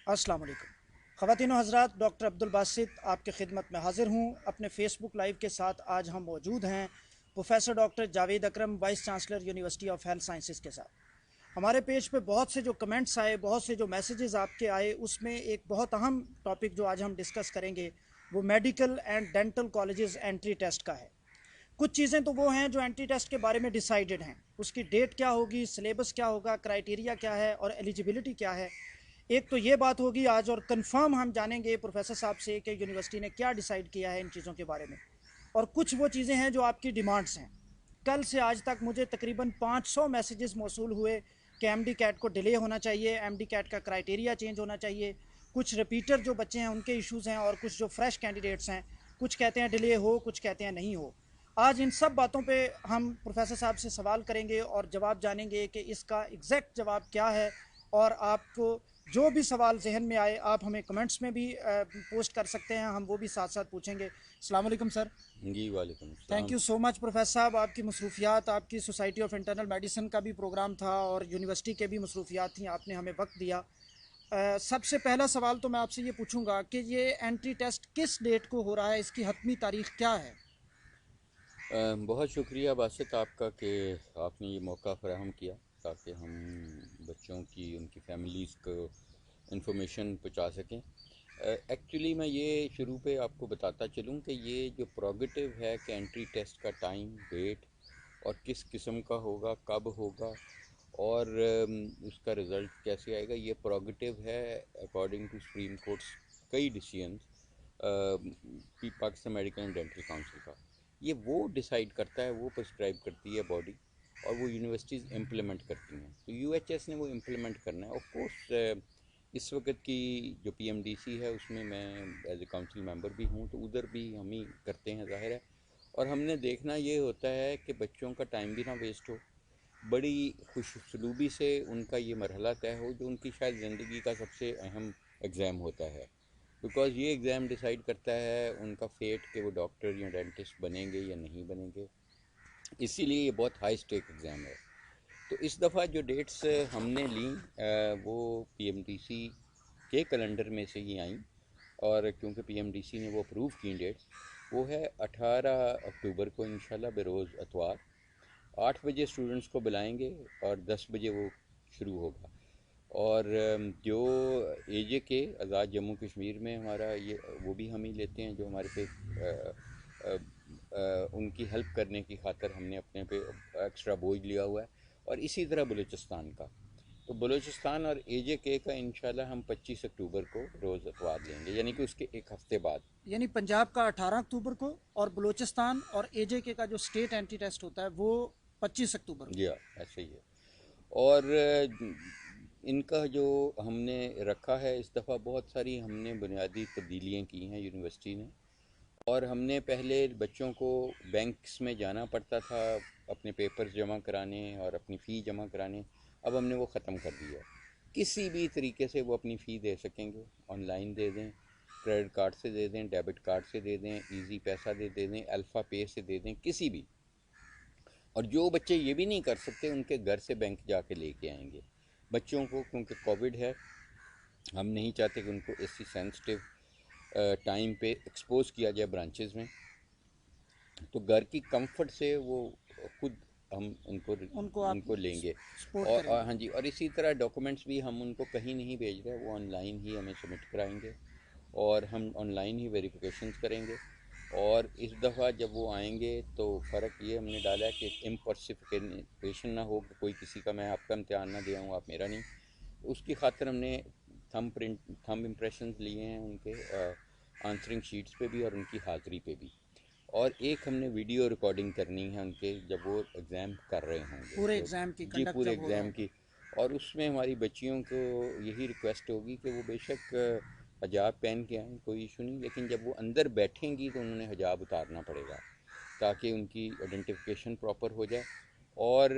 अस्सलाम वालेकुम ख़वातीन व हज़रात, डॉक्टर अब्दुल बासित आपके खिदमत में हाज़िर हूँ। अपने फ़ेसबुक लाइव के साथ आज हम मौजूद हैं professor doctor Javed Akram, vice chancellor university of health sciences के साथ। हमारे पेज पे बहुत से जो कमेंट्स आए, बहुत से जो मैसेजेस आपके आए, उसमें एक बहुत अहम टॉपिक जो आज हम डिस्कस करेंगे वो medical and dental colleges entry test का है। कुछ चीज़ें तो वो हैं जो एंट्री टेस्ट के बारे में डिसाइडेड हैं, उसकी डेट क्या होगी, सिलेबस क्या होगा, क्राइटेरिया क्या है और एलिजिबिलिटी क्या है। एक तो ये बात होगी आज, और कंफर्म हम जानेंगे प्रोफेसर साहब से कि यूनिवर्सिटी ने क्या डिसाइड किया है इन चीज़ों के बारे में। और कुछ वो चीज़ें हैं जो आपकी डिमांड्स हैं। कल से आज तक मुझे तकरीबन 500 मैसेजेस मौसूल हुए कि एमडी कैट को डिले होना चाहिए, एमडी कैट का क्राइटेरिया चेंज होना चाहिए। कुछ रिपीटर जो बच्चे हैं उनके इश्यूज़ हैं और कुछ जो फ्रेश कैंडिडेट्स हैं, कुछ कहते हैं डिले हो, कुछ कहते हैं नहीं हो। आज इन सब बातों पे हम प्रोफेसर साहब से सवाल करेंगे और जवाब जानेंगे कि इसका एग्जैक्ट जवाब क्या है। और आपको जो भी सवाल जहन में आए आप हमें कमेंट्स में भी पोस्ट कर सकते हैं, हम वो भी साथ साथ पूछेंगे। अस्सलाम वालेकुम सर। जी वालेकुम थैंक सलाम। यू सो मच प्रोफेसर साहब, आपकी मसरूफियात, आपकी सोसाइटी ऑफ इंटरनल मेडिसिन का भी प्रोग्राम था और यूनिवर्सिटी के भी मसरूफियात थी, आपने हमें वक्त दिया। सबसे पहला सवाल तो मैं आपसे ये पूछूंगा कि ये एंट्री टेस्ट किस डेट को हो रहा है, इसकी हतमी तारीख क्या है? बहुत शुक्रिया बासित आपका कि आपने ये मौका फ़राहम किया ताकि हम बच्चों की उनकी फैमिलीज़ को इंफॉर्मेशन पहुंचा सकें। एक्चुअली मैं ये शुरू पे आपको बताता चलूँ कि ये जो प्रोगेटिव है कि एंट्री टेस्ट का टाइम, डेट और किस किस्म का होगा, कब होगा और उसका रिज़ल्ट कैसे आएगा, ये प्रोगेटिव है अकॉर्डिंग टू सुप्रीम कोर्ट्स कई decisions Pakistan medical and dental council का। ये वो डिसाइड करता है, वो प्रिस्क्राइब करती है बॉडी और वो यूनिवर्सिटीज़ इम्प्लीमेंट करती हैं। तो यूएचएस ने वो इम्प्लीमेंट करना है। ऑफ कोर्स इस वक्त की जो पीएमडीसी है उसमें मैं एज ए काउंसिल मेंबर भी हूँ, तो उधर भी हम ही करते हैं ज़ाहिर है। और हमने देखना ये होता है कि बच्चों का टाइम भी ना वेस्ट हो, बड़ी खुशसलूबी से उनका ये मरहला तय हो जो उनकी शायद ज़िंदगी का सबसे अहम एग्ज़ाम होता है। बिकॉज़ ये एग्ज़ाम डिसाइड करता है उनका फेट कि वो डॉक्टर या डेंटिस्ट बनेंगे या नहीं बनेंगे। इसीलिए ये बहुत हाई स्टेक एग्ज़ाम है। तो इस दफ़ा जो डेट्स हमने ली वो पीएमडीसी के कैलेंडर में से ही आई, और क्योंकि पीएमडीसी ने वो अप्रूव की डेट्स, वो है 18 अक्टूबर को इंशाल्लाह बरोज़ अतवार। 8 बजे स्टूडेंट्स को बुलाएंगे और 10 बजे वो शुरू होगा। और जो एजे के आज़ाद जम्मू कश्मीर में हमारा ये वो भी हम ही लेते हैं, जो हमारे पे उनकी हेल्प करने की खातर हमने अपने पे एक्स्ट्रा बोझ लिया हुआ है। और इसी तरह बलूचिस्तान का, तो बलूचिस्तान और एजे के का इंशाल्लाह हम 25 अक्टूबर को रोज़ अतवार लेंगे, यानी कि उसके एक हफ़्ते बाद। यानी पंजाब का 18 अक्टूबर को और बलूचिस्तान और एजेके का जो स्टेट एंट्री टेस्ट होता है वो 25 अक्टूबर जी को। हाँ, ऐसे ही है। और इनका जो हमने रखा है इस दफ़ा, बहुत सारी हमने बुनियादी तब्दीलियाँ की हैं यूनिवर्सिटी ने। और हमने पहले बच्चों को बैंक्स में जाना पड़ता था अपने पेपर्स जमा कराने और अपनी फ़ी जमा कराने, अब हमने वो ख़त्म कर दिया है। किसी भी तरीके से वो अपनी फ़ी दे सकेंगे, ऑनलाइन दे दें, क्रेडिट कार्ड से दे दें, डेबिट कार्ड से दे दें, इजी पैसा दे दें, अल्फ़ा पे से दे दें, किसी भी। और जो बच्चे ये भी नहीं कर सकते उनके घर से बैंक जाके लेके आएंगे बच्चों को, क्योंकि कोविड है। हम नहीं चाहते कि उनको ऐसी सेंसिटिव टाइम पे एक्सपोज किया जाए ब्रांचेस में। तो घर की कंफर्ट से वो खुद हम उनको उनको आप उनको लेंगे। सपोर्ट और करेंगे। हाँ जी, और इसी तरह डॉक्यूमेंट्स भी हम उनको कहीं नहीं भेज रहे, वो ऑनलाइन ही हमें सबमिट कराएंगे और हम ऑनलाइन ही वेरिफिकेशंस करेंगे। और इस दफ़ा जब वो आएंगे तो फ़र्क ये हमने डाला है कि इम्पर्सिफिकेशन ना हो कि कोई किसी का मैं आपका इम्तहान ना दिया हूँ आप मेरा नहीं। उसकी खातिर हमने थंब इम्प्रेशन लिए हैं उनके आंसरिंग शीट्स पे भी और उनकी हाज़िरी पे भी। और एक हमने वीडियो रिकॉर्डिंग करनी है उनके जब वो एग्ज़ाम कर रहे होंगे, पूरे जो एग्ज़ाम की जी कंडक्ट पूरे जब हो रहा एग्ज़ाम होगा। की। और उसमें हमारी बच्चियों को यही रिक्वेस्ट होगी कि वो बेशक हिजाब पहन के आएँ, कोई इशू नहीं, लेकिन जब वो अंदर बैठेंगी तो उन्होंने हिजाब उतारना पड़ेगा ताकि उनकी आइडेंटिफिकेशन प्रॉपर हो जाए। और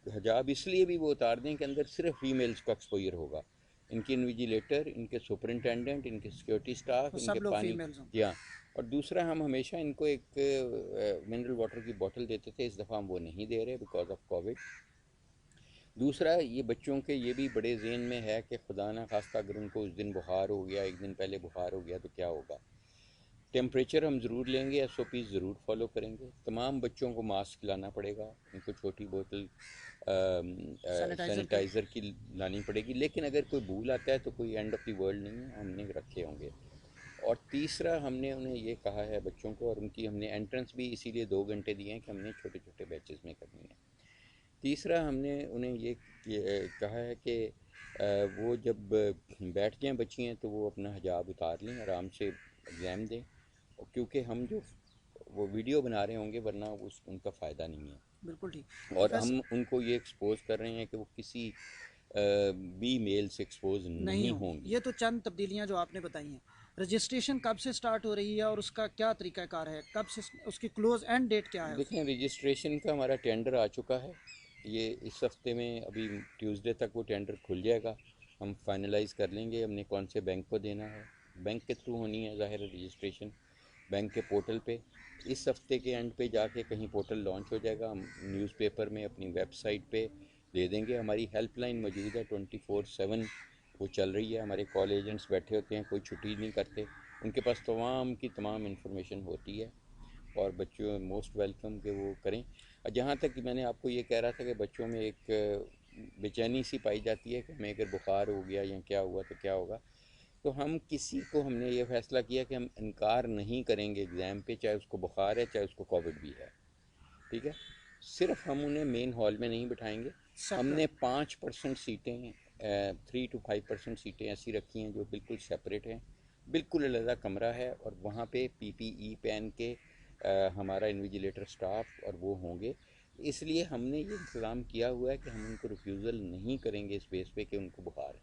हिजाब इसलिए भी वो उतार दें कि अंदर सिर्फ फीमेल्स का एक्सपोजर होगा, इनके इन्विजिलेटर, इनके सुपरिटेंडेंट, इनके सिक्योरिटी स्टाफ, तो इनके सब लोग पानी। फीमेल्स जी होंगे। हाँ। और दूसरा, हम हमेशा इनको एक मिनरल वाटर की बोतल देते थे, इस दफ़ा हम वो नहीं दे रहे बिकॉज ऑफ कोविड। दूसरा ये बच्चों के ये भी बड़े ज़हन में है कि खुदा ना खास्ता अगर उनको उस दिन बुखार हो गया, एक दिन पहले बुखार हो गया तो क्या होगा। टेम्परेचर हम ज़रूर लेंगे, SOP ज़रूर फॉलो करेंगे। तमाम बच्चों को मास्क लाना पड़ेगा, उनको छोटी बोतल सैनिटाइजर सैनिटाइज़र की लानी पड़ेगी। लेकिन अगर कोई भूल आता है तो कोई एंड ऑफ द वर्ल्ड नहीं है, हमने रखे होंगे। और तीसरा हमने उन्हें ये कहा है बच्चों को, और उनकी हमने एंट्रेंस भी इसीलिए 2 घंटे दिए हैं कि हमने छोटे छोटे बैचेज़ में करनी है। तीसरा हमने उन्हें ये कहा है कि वो जब बैठ जाएं बच्चियाँ तो वो अपना हिजाब उतार लें, आराम से एग्ज़ाम दें, क्योंकि हम जो वो वीडियो बना रहे होंगे वरना उनका फ़ायदा नहीं है। बिल्कुल ठीक। और हम उनको ये एक्सपोज कर रहे हैं कि वो किसी बी मेल से एक्सपोज नहीं होंगी। ये तो चंद तब्दीलियां जो आपने बताई हैं। रजिस्ट्रेशन कब से स्टार्ट हो रही है और उसका क्या तरीक़ाकार है, कब से उसकी क्लोज एंड डेट क्या है? देखें, रजिस्ट्रेशन का हमारा टेंडर आ चुका है, ये इस हफ्ते में अभी ट्यूसडे तक वो टेंडर खुल जाएगा, हम फाइनलाइज़ कर लेंगे हमने कौन से बैंक को देना है। बैंक के थ्रू होनी है ज़ाहिर है रजिस्ट्रेशन, बैंक के पोर्टल पे। इस हफ्ते के एंड पे जाके कहीं पोर्टल लॉन्च हो जाएगा, हम न्यूज़पेपर में अपनी वेबसाइट पे दे देंगे। हमारी हेल्पलाइन मौजूद है 24/7, वो चल रही है। हमारे कॉल एजेंट्स बैठे होते हैं, कोई छुट्टी नहीं करते, उनके पास तमाम की तमाम इंफॉर्मेशन होती है और बच्चों मोस्ट वेलकम के वो करें। जहाँ तक कि मैंने आपको ये कह रहा था कि बच्चों में एक बेचैनी सी पाई जाती है कि हमें अगर बुखार हो गया या क्या हुआ तो क्या होगा, तो हम किसी को हमने ये फैसला किया कि हम इनकार नहीं करेंगे एग्ज़ाम पे, चाहे उसको बुखार है चाहे उसको कोविड भी है, ठीक है। सिर्फ हम उन्हें मेन हॉल में नहीं बिठाएंगे, हमने 5% सीटें 3 to 5% सीटें ऐसी रखी हैं जो बिल्कुल सेपरेट हैं, बिल्कुल अलग कमरा है, और वहाँ पे PPE पहन के हमारा इन्विजिलेटर स्टाफ और वो होंगे। इसलिए हमने ये इंतज़ाम किया हुआ है कि हम उनको रिफ्यूज़ल नहीं करेंगे इस बेस पे कि उनको बुखार है,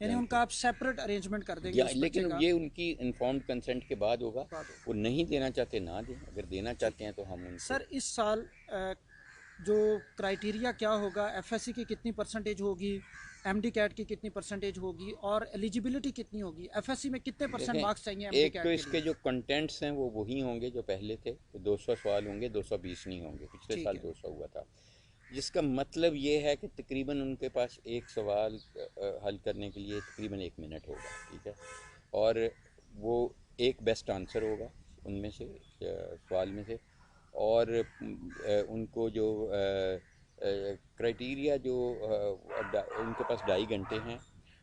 यानी उनका आप सेपरेट अरेंजमेंट कर देंगे या उस बच्चे लेकिन का? ये उनकी इन्फॉर्म्ड कंसेंट के बाद होगा। वो नहीं देना चाहते ना दें, अगर देना चाहते हैं तो हम उनको। सर इस साल जो क्राइटेरिया क्या होगा, FSC की कितनी परसेंटेज होगी, MD कैट की कितनी परसेंटेज होगी और एलिजिबिलिटी कितनी होगी? FSC में कितने % मार्क्स चाहिए MD एक कैट तो के इसके लिए? जो कंटेंट्स हैं वो वही होंगे जो पहले थे, तो 200 सवाल होंगे, 220 नहीं होंगे। पिछले ठीक साल है। 200 हुआ था, जिसका मतलब ये है कि तकरीबन उनके पास एक सवाल हल करने के लिए तकरीबन 1 मिनट होगा, ठीक है। और वो एक बेस्ट आंसर होगा उनमें से, सवाल में से। और उनको जो क्राइटेरिया जो उनके पास 2.5 घंटे हैं,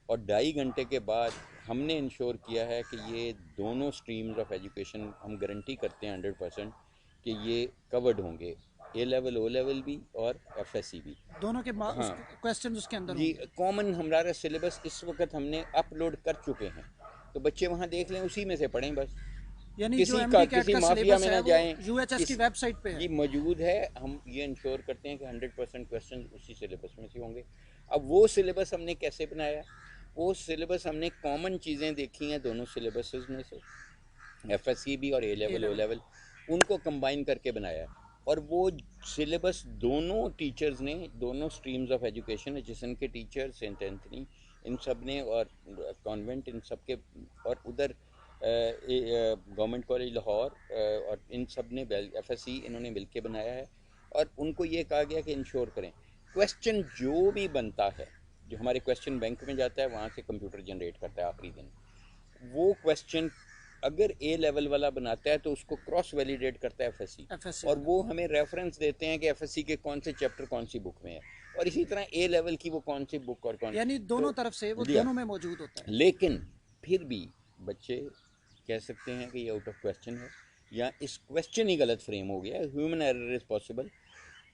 और 2.5 घंटे के बाद हमने इंश्योर किया है कि ये दोनों स्ट्रीम्स ऑफ एजुकेशन हम गारंटी करते हैं 100% कि ये कवर्ड होंगे, A लेवल O लेवल भी और FSC भी। दोनों के हाँ क्वेश्चन उसके अंदर जी, होंगे? कॉमन हमारा सिलेबस इस वक्त हमने अपलोड कर चुके हैं, तो बच्चे वहाँ देख लें, उसी में से पढ़ें बस। यानी जो MD कैट किसी का माफिया सिलेबस में है ना वो जाएं। UHS की वेबसाइट पे है? जी मौजूद है, हम ये इंश्योर करते हैं कि 100% क्वेश्चन उसी सिलेबस में से होंगे। अब वो सिलेबस हमने कैसे बनाया, वो सिलेबस हमने कॉमन चीज़ें देखी हैं दोनों सिलेबसेस में से, FSC भी और A लेवल O लेवल, उनको कंबाइन करके बनाया है। और वो सिलेबस दोनों टीचर्स ने, दोनों स्ट्रीम्स ऑफ एजुकेशन, जिसन के टीचर, सेंट एंथनी, इन सब ने, और कॉन्वेंट, इन सब के, और उधर गवर्नमेंट कॉलेज लाहौर और इन सब ने FSC इन्होंने मिलके बनाया है। और उनको ये कहा गया कि इंश्योर करें क्वेश्चन जो भी बनता है, जो हमारे क्वेश्चन बैंक में जाता है वहाँ से कंप्यूटर जनरेट करता है आखिरी दिन, वो क्वेश्चन अगर A लेवल वाला बनाता है तो उसको क्रॉस वैलिडेट करता है FSC, और वो हमें रेफरेंस देते हैं कि FSC के कौन से चैप्टर कौन सी बुक में है, और इसी तरह A लेवल की वो कौन सी बुक और कौन, यानी दोनों तरफ से वो दोनों में मौजूद होता है। लेकिन फिर भी बच्चे कह सकते हैं कि ये आउट ऑफ क्वेश्चन है, या इस क्वेश्चन ही गलत फ्रेम हो गया, ह्यूमन एरर इज़ पॉसिबल।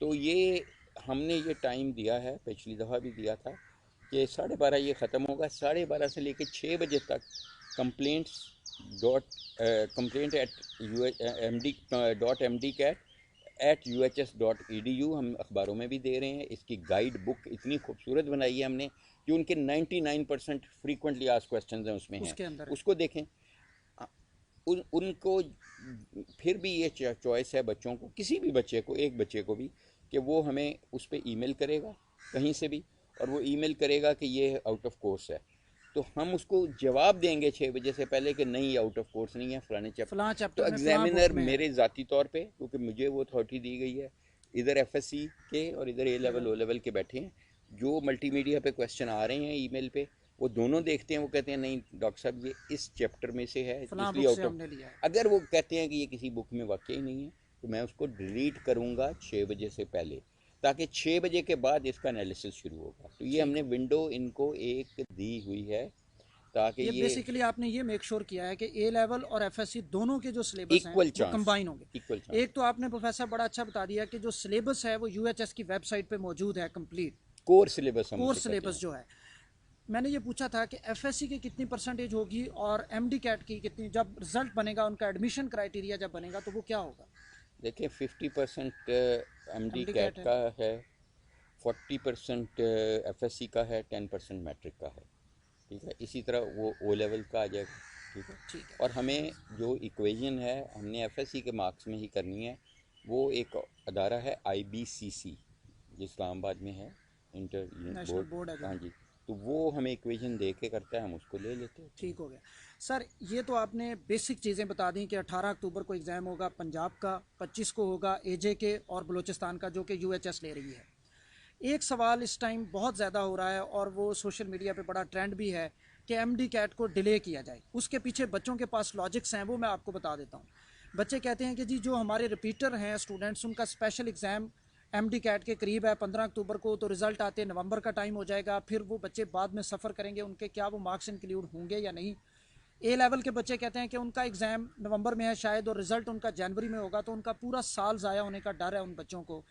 तो ये हमने ये टाइम दिया है, पिछली दफ़ा भी दिया था कि 12:30 ये ख़त्म होगा, 12:30 से लेकर 6 बजे तक कंप्लेंट md.mdcat@UHS.edu हम अखबारों में भी दे रहे हैं। इसकी गाइड बुक इतनी खूबसूरत बनाई है हमने, जो उनके 99% फ्रीक्वेंटली आस्क्ड क्वेश्चन हैं उसमें हैं, उसको देखें। उनको फिर भी ये चॉइस है बच्चों को, किसी भी बच्चे को, एक बच्चे को भी, कि वो हमें उस पर ईमेल करेगा कहीं से भी, और वो ईमेल करेगा कि ये आउट ऑफ कोर्स है, तो हम उसको जवाब देंगे 6 बजे से पहले कि नहीं, आउट ऑफ कोर्स नहीं है, फलाने चैप्टर। तो एग्जामिनर मेरे ज़ाती तौर पे, क्योंकि मुझे वो अथॉरिटी दी गई है, इधर FSC के और इधर A लेवल O लेवल के बैठे हैं, जो मल्टीमीडिया पे क्वेश्चन आ रहे हैं ईमेल पे, वो दोनों देखते हैं, वो कहते हैं नहीं डॉक्टर साहब ये इस चैप्टर में से है, फलां इसलिए बुक से आउट ऑफ। हमने लिया है। अगर वो कहते हैं कि ये किसी बुक में वाकई नहीं है, तो मैं उसको डिलीट करूँगा 6 बजे से पहले, ताकि 6 बजे के बाद इसका एनालिसिस शुरू होगा। तो ये ठीक हमने हो, विंडो इनको एक दी हुई है ताकि ये ये बेसिकली आपने ये मेक श्योर किया है कि ए लेवल और एफएससी दोनों के जो सिलेबस हैं इक्वल वो चांस, कंबाइन होंगे। Equal chance. एक तो आपने प्रोफेसर बड़ा अच्छा बता दिया कि जो सिलेबस है वो यूएचएस की वेबसाइट पे मौजूद है कंप्लीट, कोर सिलेबस हम कोर उसे कहते सिलेबस हैं। जो है। मैंने ये पूछा था कि एफएससी की कितनी परसेंटेज होगी और एमडी कैट की कितनी, जब रिजल्ट बनेगा उनका एडमिशन क्राइटेरिया जब बनेगा तो वो क्या होगा? देखिए 50% M D MD CAT CAT है। का है, 40% एफएससी का है, 10% मैट्रिक का है। ठीक है, इसी तरह वो ओ लेवल का आ जाएगा। ठीक है। ठीक है। और हमें जो इक्वेशन है हमने एफएससी के मार्क्स में ही करनी है। वो एक अदारा है आईबीसीसी, जो इस्लामाबाद में है, इंटर नेशनल बोर्ड। बोर्ड है जो। हाँ जी। तो वो हमें इक्वेशन दे के करता है, हम उसको ले लेते हैं। ठीक हो गया। सर ये तो आपने बेसिक चीज़ें बता दी कि 18 अक्टूबर को एग्ज़ाम होगा पंजाब का, 25 को होगा एजे के और बलूचिस्तान का जो कि यूएचएस ले रही है। एक सवाल इस टाइम बहुत ज़्यादा हो रहा है और वो सोशल मीडिया पे बड़ा ट्रेंड भी है कि एमडी कैट को डिले किया जाए। उसके पीछे बच्चों के पास लॉजिक्स हैं, वो मैं आपको बता देता हूँ। बच्चे कहते हैं कि जी जो हमारे रिपीटर हैं स्टूडेंट्स, उनका स्पेशल एग्ज़ाम एमडी कैट के करीब है 15 अक्टूबर को, तो रिज़ल्ट आते नवंबर का टाइम हो जाएगा, फिर वो बच्चे बाद में सफ़र करेंगे, उनके क्या वो मार्क्स इंक्लूड होंगे या नहीं। ए लेवल के बच्चे कहते हैं कि उनका एग्ज़ाम नवंबर में है शायद और रिज़ल्ट उनका जनवरी में होगा, तो उनका पूरा साल ज़ाया होने का डर है उन बच्चों को।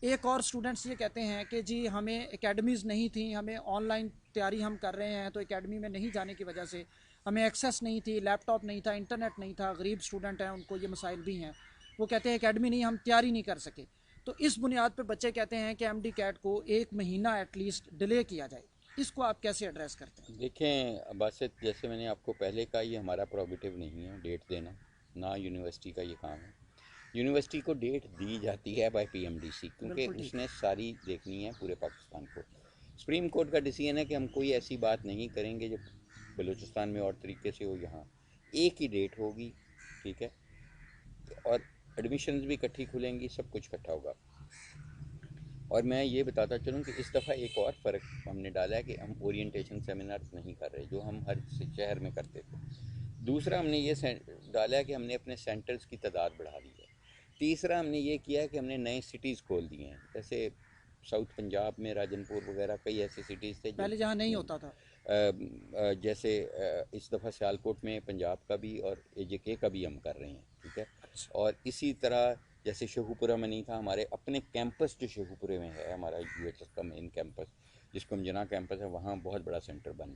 एक और स्टूडेंट्स ये कहते हैं कि जी हमें एकेडमीज़ नहीं थी, हमें ऑनलाइन तैयारी हम कर रहे हैं तो एकेडमी में नहीं जाने की वजह से हमें एक्सेस नहीं थी, लैपटॉप नहीं था, इंटरनेट नहीं था, गरीब स्टूडेंट हैं उनको ये मसाइल भी हैं। वो कहते हैं एकेडमी नहीं, हम तैयारी नहीं कर सके। तो इस बुनियाद पर बच्चे कहते हैं कि एमडी कैट को 1 महीना एटलीस्ट डिले किया जाए। इसको आप कैसे एड्रेस करते हैं? देखें अब्बासित, जैसे मैंने आपको पहले कहा, ये हमारा प्रोविटिव नहीं है डेट देना, ना यूनिवर्सिटी का ये काम है। यूनिवर्सिटी को डेट दी जाती है बाय पीएमडीसी, क्योंकि बिल्कुल ठीक है। उसने सारी देखनी है पूरे पाकिस्तान को। सुप्रीम कोर्ट का डिसीजन है कि हम कोई ऐसी बात नहीं करेंगे जो बलूचिस्तान में और तरीके से हो, यहाँ एक ही डेट होगी। ठीक है। और एडमिशन्स भी इकट्ठी खुलेंगी, सब कुछ इकट्ठा होगा। और मैं ये बताता चलूँ कि इस दफ़ा एक और फ़र्क हमने डाला है कि हम ओरिएंटेशन सेमिनार नहीं कर रहे, जो हम हर शहर में करते थे। दूसरा हमने ये डाला है कि हमने अपने सेंटर्स की तादाद बढ़ा दी है। तीसरा हमने ये किया है कि हमने नए सिटीज़ खोल दिए हैं, जैसे साउथ पंजाब में राजनपुर वगैरह कई ऐसे सिटीज़ थे जो पहले जहाँ नहीं होता था। जैसे इस दफ़ा सियालकोट में पंजाब का भी और एजेके का भी हम कर रहे हैं। ठीक है। अच्छा। और इसी तरह जैसे शेखुपुरा में नहीं था, हमारे अपने कैंपस जो शेखुपुरे में है, हमारा यूएचएस का मेन कैंपस जिसको हम जना कैंपस है, वहाँ बहुत बड़ा सेंटर बन रहा है।